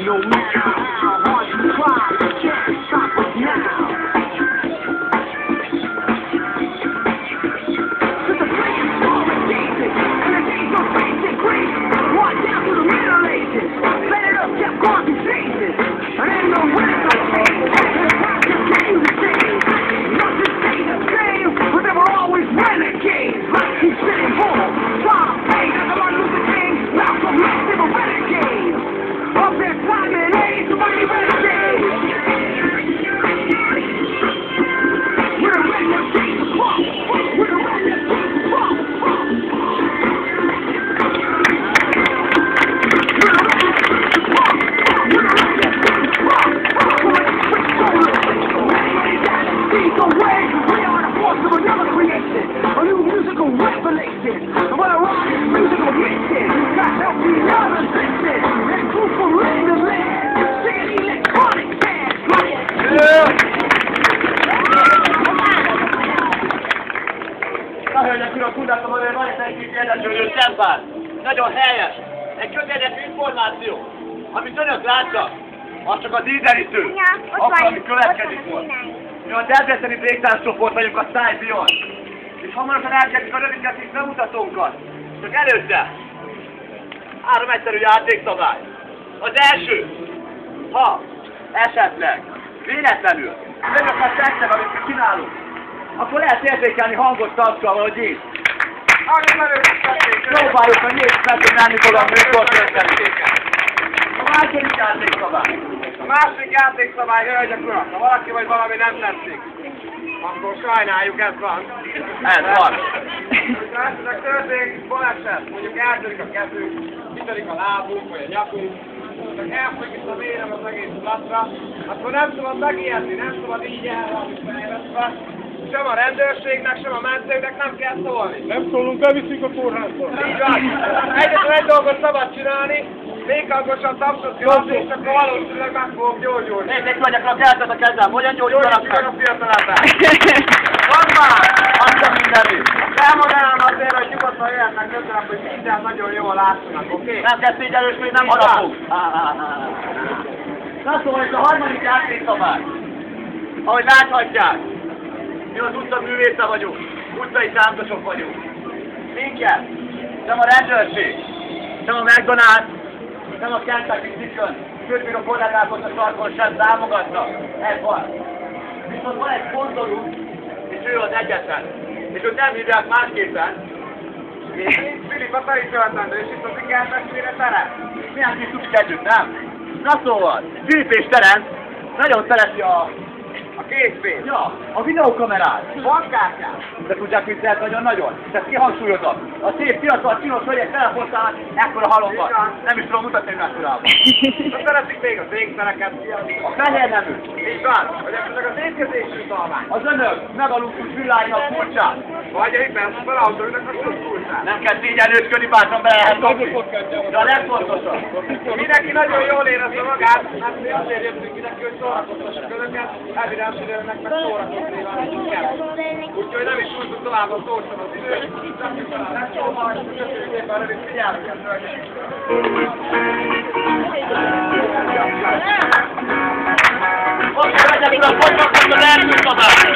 No matter how hard you try, you can't stop us now. Cause the place is full of Jesus, and the days of basic Greek, right down to the Middle Ages. Let it up, kept going through phases, and ain't no winning no change. And time continue to change. Nothing stays the same, but there were always renegades. Like he's sitting home, Tom Payne, and the Martin Luther King, Malcolm X, they were renegades. Of their time and age, the mighty renegades. We're the renegades of Trump. We're the renegades of Trump. Tudatom, hogy van egy érdeklődő szempár. Nagyon helyes. Egy közérdekű információ, amit önök láttak, az csak az ízelítő. Akkor, ami következik volt. Mi a debreceni végtánccsoport vagyunk a Style Beyond. És hamarosan elkezdjük a rövidketés bemutatónkat. Csak előtte 3 egyszerű játékszabály. Az első, ha esetleg véletlenül önöket tetszeg, amit csinálunk, akkor lehet értékelni hangos tapsal, valahogy így. Próbáljuk a népszert, menni fogom, mikor történik. A második játékszabály. A második játékszabály, hölgyek urak, ha valaki vagy valami nem tetszik, akkor sajnáljuk, ez van. Ez van. Ha esetleg történik baleset, mondjuk eltörik a kezünk, kitörik a lábunk, vagy a nyakunk, csak elfogy itt a vérem az egész platra, akkor nem szabad megijedni, nem szabad így elhalni fejlesztve. Sem a rendőrségnek, sem a mentőknek nem kell szólni. Nem szólunk, beviszünk a kórházba. Így van. Egyetlen egy dolgot szabad csinálni, még hangosan tapsot kell adni, és akkor valószínűleg meg fogok gyógyulni. Nézzék, vagyok, keltet a kezem, hogyan gyógyuljanak Gyógyuljanak meg? a fiatalabbá. Van már! Adja mindenit! Elmondanám azért, hogy nyugodtan jöhetnek közelebb, hogy minden nagyon jól látszanak, oké? Nem kell szégyelősködni, nem harapunk. Na szóval ez a harmadik játékszabály. Ahogy láthatják, mi az utca művésze vagyunk, utcai táncosok vagyunk. Minket, nem a rendőrség, nem a McDonald's, nem a Kentucky Chicken, sőt, még a kollégákat a sarkon sem támogatnak. Ez van. Viszont van egy szponzorunk, és ő az egyetlen. És őt nem hívják másképpen. Filip a Tari Töltendő, és itt az ikertestvére Terem. Milyen kis tudjuk együtt, nem? Na szóval, Filip és Terenc nagyon szereti A készpénz. Ja, a videókamerát. Bankkártyát. De tudják, mit lehet nagyon-nagyon? Tehát kihangsúlyozom. A szép fiatal, csinos hölgyek telefonszállnak ekkora halomban. Nem is tudom mutatni, hogy mekkorában. De szeretik még az ékszereket. A fehér nemű. Így van, hogy esetleg az étkezésű talmány. Az önök megaludtuk villáinak furcsát. Vagy a hiperautóinak a kultúrát. Nem kell szégyenlősködni, bátran be lehet kapni. De a legfontosabb. Mindenki nagyon jól érezze magát, hát mi azért jöttünk ide, hogy szórakoztassuk önöket, evidens önöknek meg szórakozni van kell. Úgyhogy nem is húzzuk tovább a szórsan az időt, csapjuk fel a legszóval, és köszönjük szépen a rövid figyelmüket. Most legyen, hogy a folytatnak az első szabály.